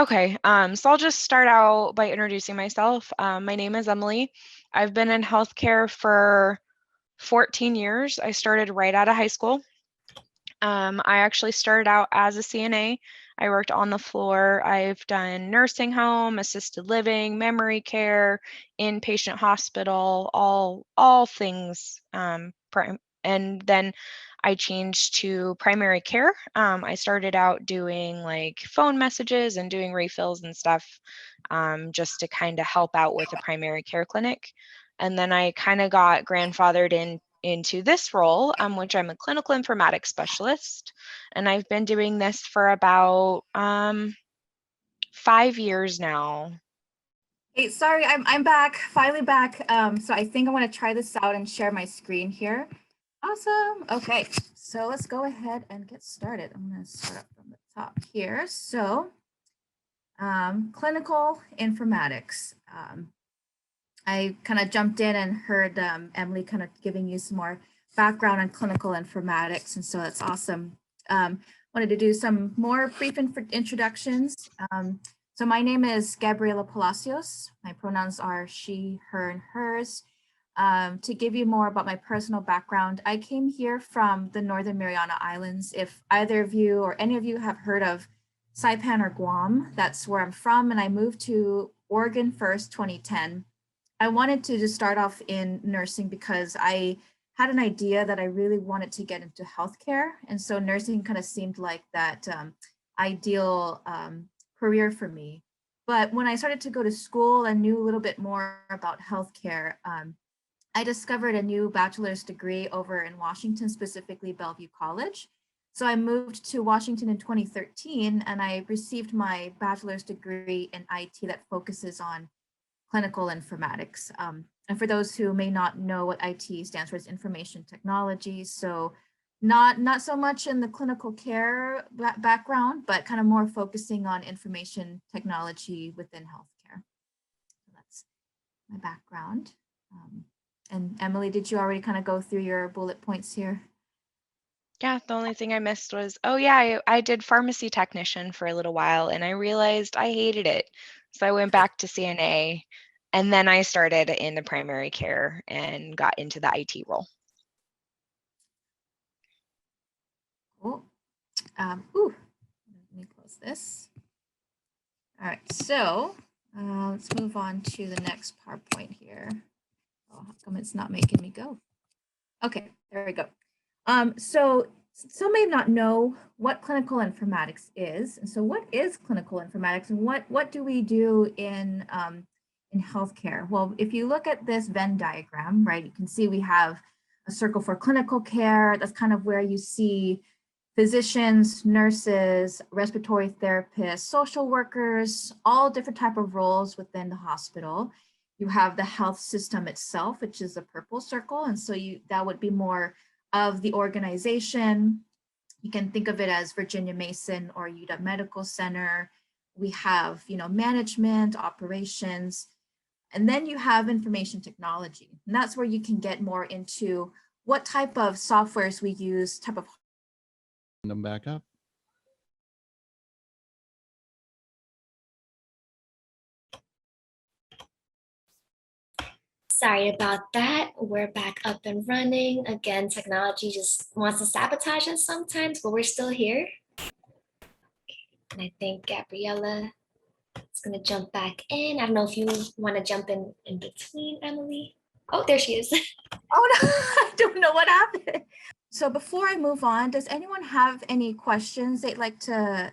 Okay, so I'll just start out by introducing myself. My name is Emily. I've been in healthcare for 14 years. I started right out of high school. I actually started out as a CNA. I worked on the floor. I've done nursing home, assisted living, memory care, inpatient hospital, all things. And then I changed to primary care. I started out doing like phone messages and doing refills and stuff, just to kind of help out with a primary care clinic. And then I kind of got grandfathered into this role, which I'm a clinical informatics specialist. And I've been doing this for about 5 years now. Hey, sorry, I'm back, finally back. So I think I want to try this out and share my screen here. Awesome. Okay, so let's go ahead and get started. I'm going to start up from the top here. So, clinical informatics. I kind of jumped in and heard Emily kind of giving you some more background on clinical informatics, and so that's awesome. Wanted to do some more brief introductions. So my name is Gabriela Palacios. My pronouns are she, her, and hers. To give you more about my personal background, I came here from the Northern Mariana Islands. If either of you or any of you have heard of Saipan or Guam, that's where I'm from, and I moved to Oregon first, 2010. I wanted to just start off in nursing because I had an idea that I really wanted to get into healthcare. And so nursing kind of seemed like that ideal career for me. But when I started to go to school and knew a little bit more about healthcare, I discovered a new bachelor's degree over in Washington, specifically Bellevue College. So I moved to Washington in 2013 and I received my bachelor's degree in IT that focuses on clinical informatics. And for those who may not know what IT stands for, it's information technology. So not so much in the clinical care background, but kind of more focusing on information technology within healthcare. So that's my background. And Emily, did you already kind of go through your bullet points here? Yeah, the only thing I missed was, oh yeah, I did pharmacy technician for a little while and I realized I hated it. So I went back to CNA and then I started in the primary care and got into the IT role. Cool. Let me close this. All right, so let's move on to the next PowerPoint here. Oh, how come it's not making me go? Okay, there we go. So some may not know what clinical informatics is. And so what is clinical informatics and what do we do in healthcare? Well, if you look at this Venn diagram, right, you can see we have a circle for clinical care. That's kind of where you see physicians, nurses, respiratory therapists, social workers, all different type of roles within the hospital. You have the health system itself, which is a purple circle. And so that would be more of the organization. You can think of it as Virginia Mason or UW Medical Center. We have, management, operations, and then you have information technology. And that's where you can get more into what type of softwares we use, type of them back up. Sorry about that. We're back up and running. Again, technology just wants to sabotage us sometimes, but we're still here. And I think Gabriella is going to jump back in. I don't know if you want to jump in between, Emily. Oh, there she is. Oh, no, I don't know what happened. So before I move on, does anyone have any questions they'd like to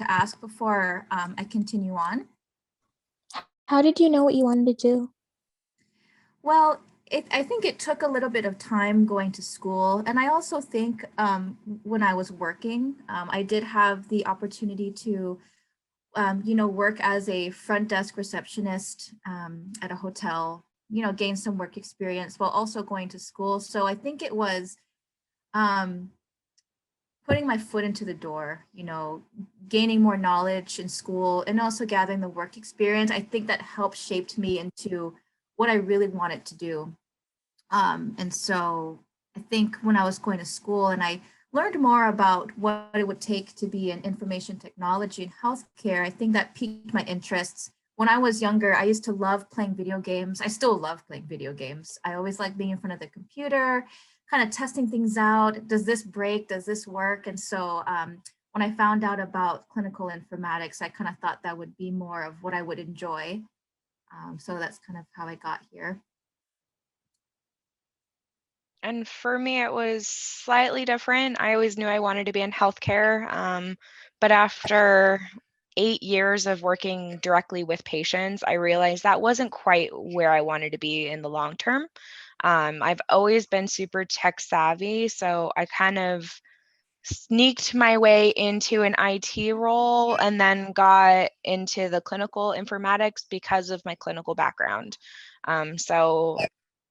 ask before I continue on? How did you know what you wanted to do? Well, I think it took a little bit of time going to school. And I also think when I was working, I did have the opportunity to, work as a front desk receptionist at a hotel, gain some work experience while also going to school. So I think it was putting my foot into the door, gaining more knowledge in school and also gathering the work experience. I think that helped shaped me into what I really wanted to do. And so I think when I was going to school and I learned more about what it would take to be in information technology and healthcare, I think that piqued my interests. When I was younger, I used to love playing video games. I still love playing video games. I always like being in front of the computer, kind of testing things out. Does this break? Does this work? And so when I found out about clinical informatics, I kind of thought that would be more of what I would enjoy. So that's kind of how I got here. And for me, it was slightly different. I always knew I wanted to be in healthcare, but after 8 years of working directly with patients, I realized that wasn't quite where I wanted to be in the long term. I've always been super tech savvy, so I kind of sneaked my way into an IT role and then got into the clinical informatics because of my clinical background. So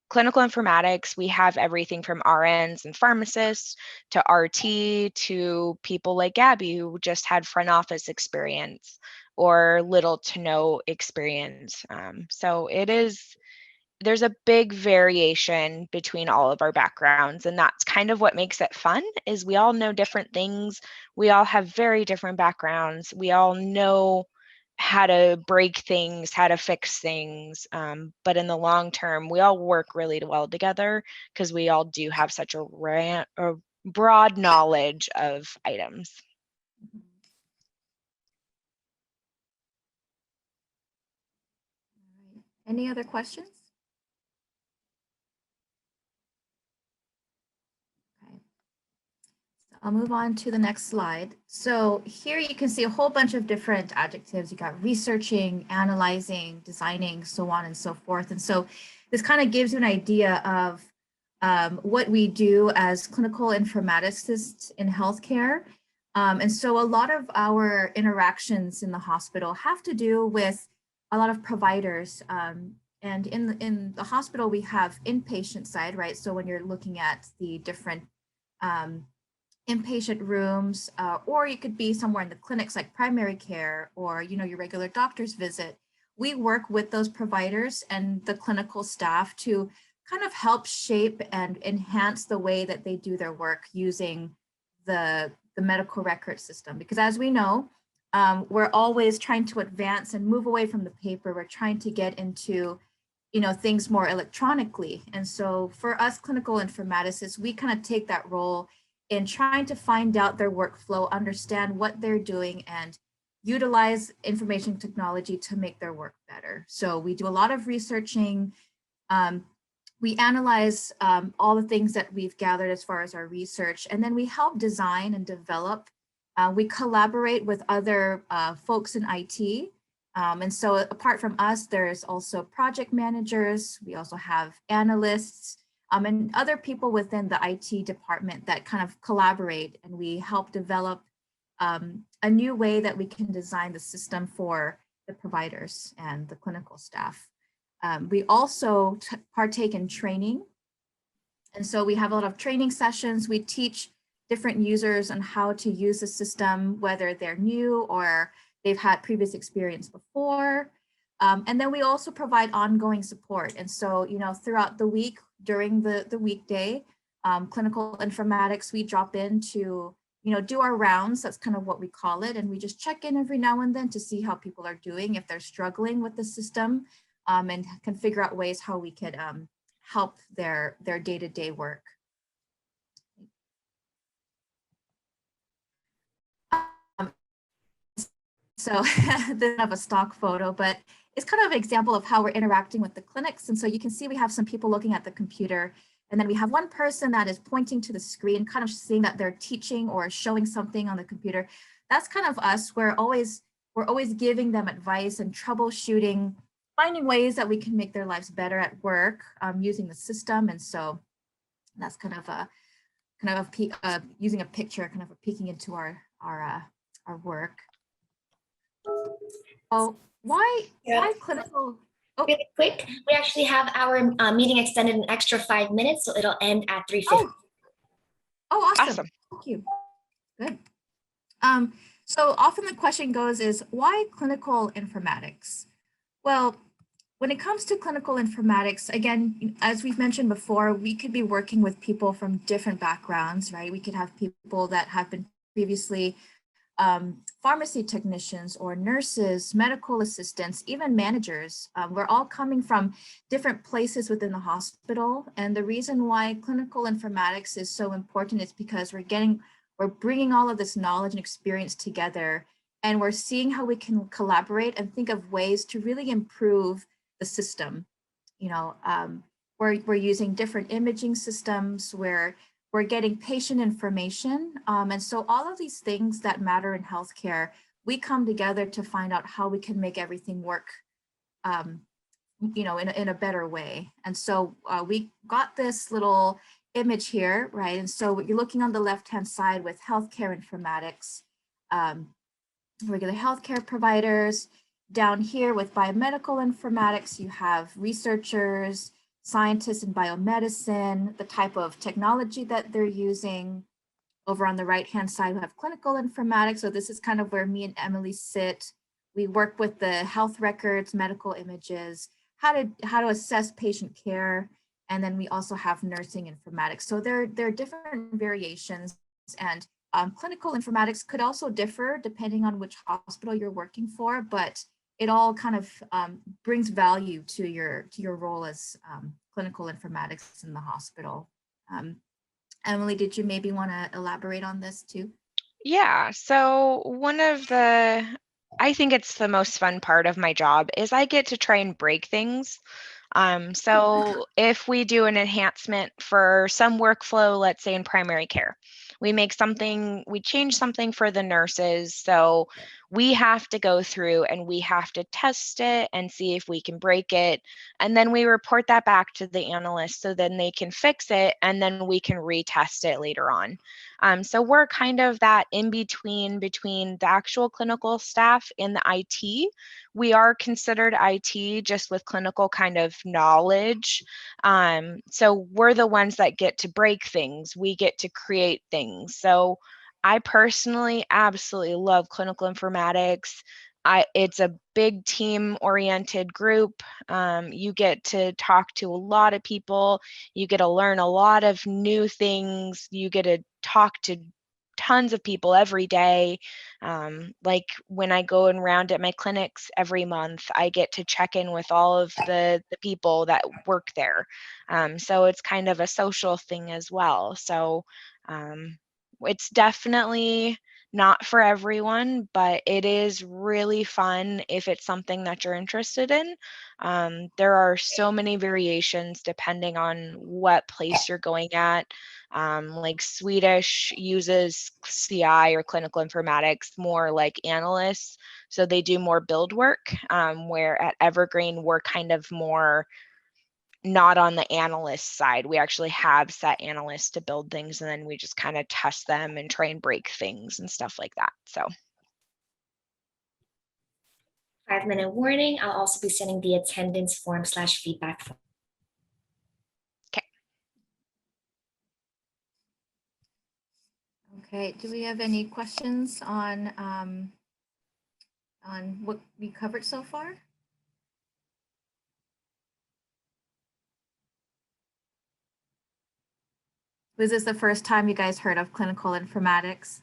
clinical informatics, we have everything from RNs and pharmacists to RT to people like Gabby who just had front office experience or little to no experience. So there's a big variation between all of our backgrounds, and that's kind of what makes it fun is we all know different things. We all have very different backgrounds. We all know how to break things, how to fix things. But in the long term, we all work really well together because we all do have such a broad knowledge of items. Any other questions? Okay. So I'll move on to the next slide. So here you can see a whole bunch of different adjectives. You got researching, analyzing, designing, so on and so forth. And so this kind of gives you an idea of what we do as clinical informaticists in healthcare. And so a lot of our interactions in the hospital have to do with a lot of providers. And in the hospital, we have inpatient side, right? So when you're looking at the different inpatient rooms, or you could be somewhere in the clinics like primary care or, you know, your regular doctor's visit, we work with those providers and the clinical staff to kind of help shape and enhance the way that they do their work using the medical record system. Because as we know, we're always trying to advance and move away from the paper. We're trying to get into, you know, things more electronically. And so for us clinical informaticists, we kind of take that role in trying to find out their workflow, understand what they're doing, and utilize information technology to make their work better. So we do a lot of researching. We analyze all the things that we've gathered as far as our research, and then we help design and develop. We collaborate with other folks in IT. And so apart from us, there's also project managers. We also have analysts and other people within the IT department that kind of collaborate, and we help develop a new way that we can design the system for the providers and the clinical staff. We also partake in training. And so we have a lot of training sessions. We teach different users on how to use the system, whether they're new or they've had previous experience before. And then we also provide ongoing support. And so, you know, throughout the week, during the weekday, clinical informatics, we drop in to, you know, do our rounds. That's kind of what we call it. And we just check in every now and then to see how people are doing, if they're struggling with the system, and can figure out ways how we could help their day-to-day work. So this is of a stock photo, but it's kind of an example of how we're interacting with the clinics. And so you can see we have some people looking at the computer, and then we have one person that is pointing to the screen, kind of seeing that they're teaching or showing something on the computer. That's kind of us. We're always giving them advice and troubleshooting, finding ways that we can make their lives better at work using the system. And so that's kind of using a picture, kind of peeking into our work. Oh, why clinical? Oh. Really quick, we actually have our meeting extended an extra 5 minutes, so it'll end at 3:50. Oh, awesome. Thank you. Good. So often the question goes is, why clinical informatics? Well, when it comes to clinical informatics, again, as we've mentioned before, we could be working with people from different backgrounds, right? We could have people that have been previously pharmacy technicians or nurses, medical assistants, even managers. We're all coming from different places within the hospital. And the reason why clinical informatics is so important is because we're bringing all of this knowledge and experience together, and we're seeing how we can collaborate and think of ways to really improve the system. You know, we're using different imaging systems where we're getting patient information. And so all of these things that matter in healthcare, we come together to find out how we can make everything work, you know, in a better way. And so we got this little image here, right? And so you're looking on the left-hand side with healthcare informatics, regular healthcare providers. Down here with biomedical informatics, you have researchers, scientists in biomedicine, the type of technology that they're using. Over on the right-hand side, we have clinical informatics. So this is kind of where me and Emily sit. We work with the health records, medical images, how to assess patient care. And then we also have nursing informatics. So there are different variations, and clinical informatics could also differ depending on which hospital you're working for, but it all kind of brings value to your role as clinical informatics in the hospital. Emily, did you maybe want to elaborate on this too? Yeah, so I think it's the most fun part of my job is I get to try and break things. So if we do an enhancement for some workflow, let's say in primary care, we change something for the nurses. So we have to go through and we have to test it and see if we can break it. And then we report that back to the analyst so then they can fix it and then we can retest it later on. So we're kind of that in between the actual clinical staff and the IT. We are considered IT just with clinical kind of knowledge. So we're the ones that get to break things. We get to create things. So I personally absolutely love clinical informatics. It's a big team-oriented group. You get to talk to a lot of people. You get to learn a lot of new things. You get to talk to tons of people every day. Like when I go and round at my clinics every month, I get to check in with all of the people that work there. So it's kind of a social thing as well. So it's definitely not for everyone, but it is really fun if it's something that you're interested in. There are so many variations depending on what place you're going at. Like Swedish uses CI or clinical informatics more like analysts. So they do more build work, where at Evergreen, we're kind of more not on the analyst side. We actually have set analysts to build things and then we just kind of test them and try and break things and stuff like that. So 5-minute warning. I'll also be sending the attendance form/feedback form. Okay, do we have any questions on what we covered so far? Was this the first time you guys heard of clinical informatics?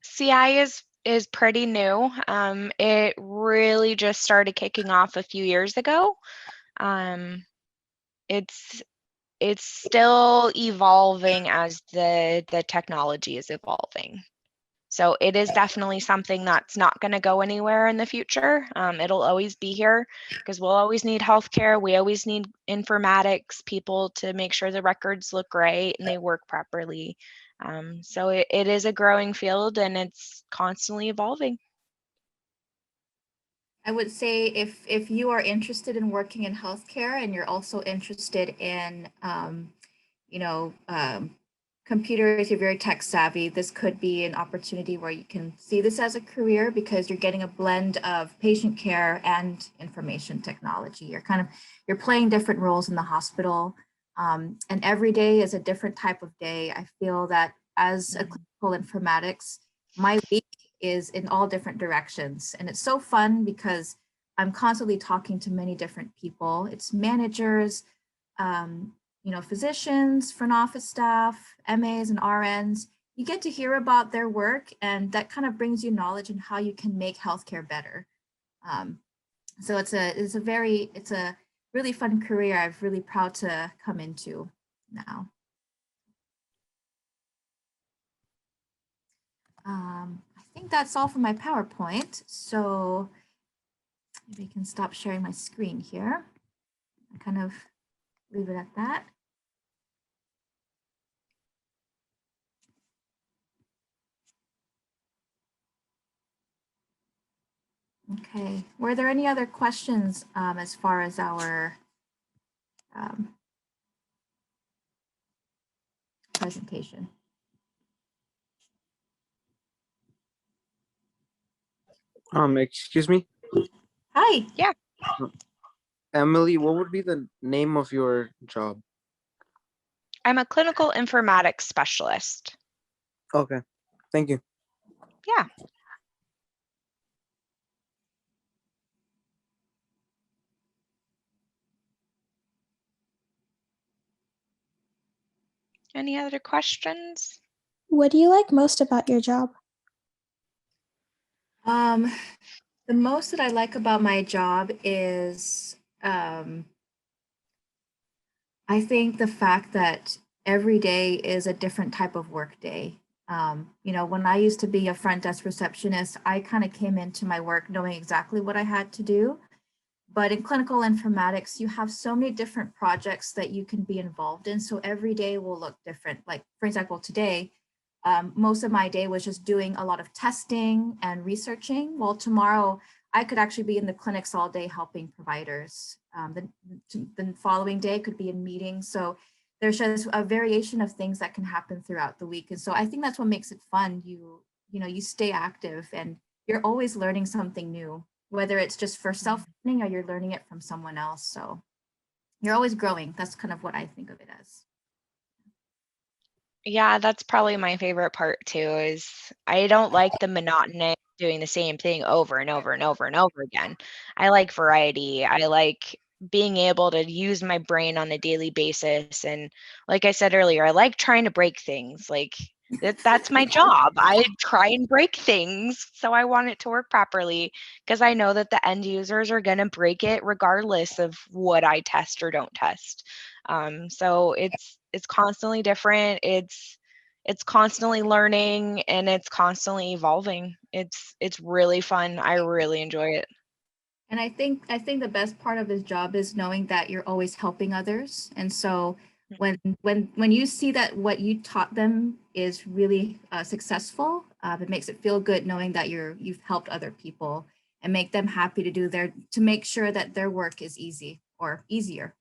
CI is pretty new. It really just started kicking off a few years ago. It's still evolving as the technology is evolving. So it is definitely something that's not going to go anywhere in the future. It'll always be here because we'll always need healthcare. We always need informatics people to make sure the records look right and they work properly. So it is a growing field and it's constantly evolving. I would say if you are interested in working in healthcare and you're also interested in, you know, computers, you're very tech savvy, this could be an opportunity where you can see this as a career because you're getting a blend of patient care and information technology. You're playing different roles in the hospital, and every day is a different type of day. I feel that as a clinical informatics, my week is in all different directions. And it's so fun because I'm constantly talking to many different people. It's managers, physicians, front office staff, MAs and RNs. You get to hear about their work, and that kind of brings you knowledge on how you can make healthcare better. So it's a really fun career. I'm really proud to come into now. I think that's all for my PowerPoint. So maybe I can stop sharing my screen here. I kind of leave it at that. Okay, were there any other questions as far as our presentation? Excuse me, Hi. Yeah. Emily, what would be the name of your job? I'm a clinical informatics specialist. Okay, thank you. Yeah. Any other questions? What do you like most about your job? The most that I like about my job is I think the fact that every day is a different type of work day. When I used to be a front desk receptionist, I kind of came into my work knowing exactly what I had to do. But in clinical informatics, you have so many different projects that you can be involved in. So every day will look different. Like, for example, today, most of my day was just doing a lot of testing and researching. While tomorrow, I could actually be in the clinics all day helping providers. The following day could be in meetings. So there's just a variation of things that can happen throughout the week. And so I think that's what makes it fun. You stay active and you're always learning something new, whether it's just for self-learning or you're learning it from someone else. So you're always growing. That's kind of what I think of it as. Yeah, that's probably my favorite part too, is I don't like the monotony of doing the same thing over and over and over and over again. I like variety. I like being able to use my brain on a daily basis. And like I said earlier, I like trying to break things. Like that's my job. I try and break things. So I want it to work properly because I know that the end users are going to break it regardless of what I test or don't test. So it's constantly different. It's constantly learning and it's constantly evolving. It's really fun. I really enjoy it. And I think the best part of his job is knowing that you're always helping others. And so when you see that what you taught them is really successful, it makes it feel good knowing that you've helped other people and make them happy to make sure that their work is easy or easier.